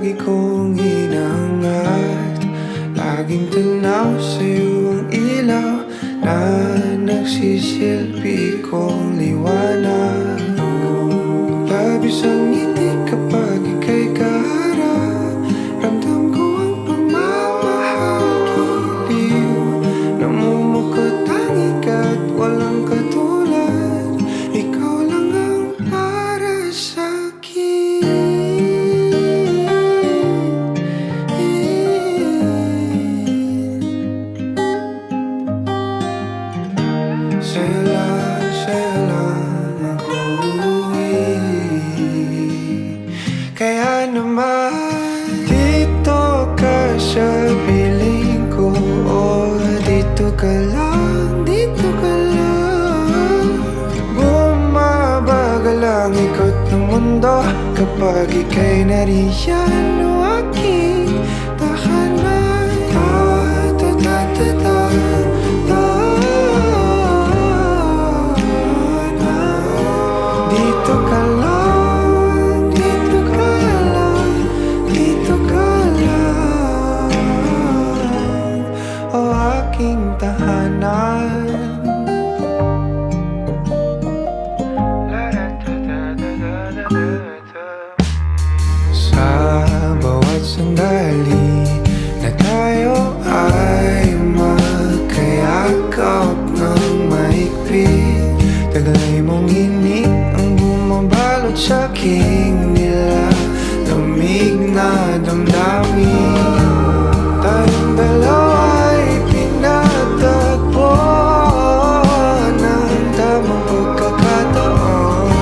lagi kong hinahangad. Laging tanaw sa'yo ang ilaw na nagsisilbi kong liwanag. Labis ang ngiti kapag ika'y kaharap. Ramdam ko ang pagmamahal giliw. Namumukot tangi ka't walang katulad. Ikaw lang ang para sa'kin. Sa'yo lang ako uuwi. Kaya naman dito ka sa piling ko. O dito ka lang, dito ka lang. Bumabagal ang ikot ng mundo kapag ika'y nariyan o aking tahanan. Dito ka lang, dito ka lang, dito ka lang, o aking tahanan. Sa bawat sandali na tayo ay magkayakap ng mahigpit, taglay mong hinig ang bumabalot sa aking nilalamig na damdamin. Tayong dalawa'y pinatagpo ng tamang pagkakataon.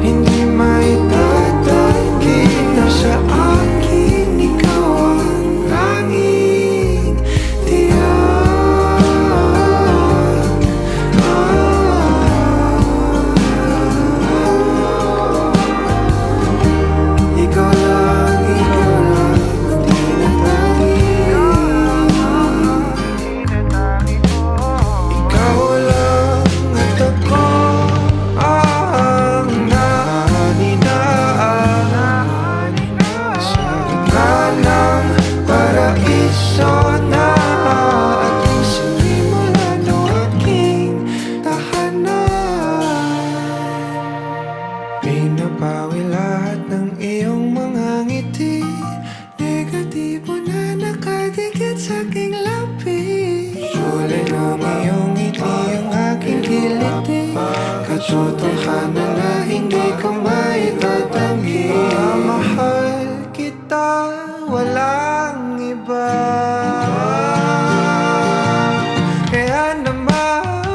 Hindi maitatanggi na sa akin ikaw ang tanging tiyak. Ikaw lang, di na tangi. Ikaw lang at ako ang naninaan sa gitna ng paraiso na aking sinimulan o aking tahanan. Pinapawi lahat ng iyong mga ngiti, negatibo na nakadikit sa aking labi. Kulay ng iyong ngiti ang aking kiliti, katotohanan na hindi ko maitatanggi. Mahal kita, walang iba. Kaya naman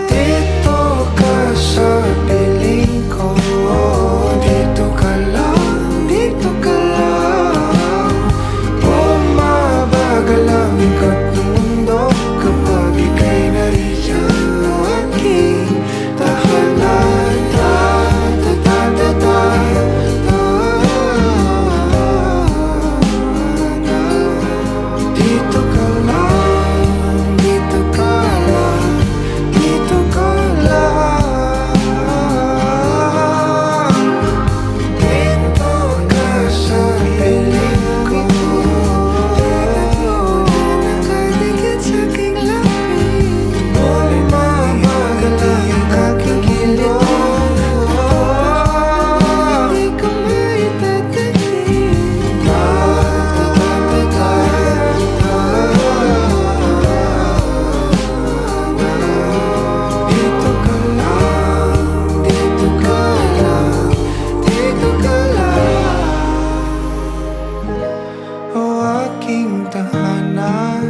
dito ka sa piling ko. Dito ka lang, dito ka lang. Bumabagal ang ikot ng mundo kapag ika'y nariyan o aking tahanan. Dito ka lang, dito ka lang, dito ka lang. Dito ka sa piling ko. Nakadikit sa aking labi. Bumabagal ang aking kilos. Hindi ko maitatanggi. Dito ka lang, dito ka lang, dito ka lang, o aking tahanan.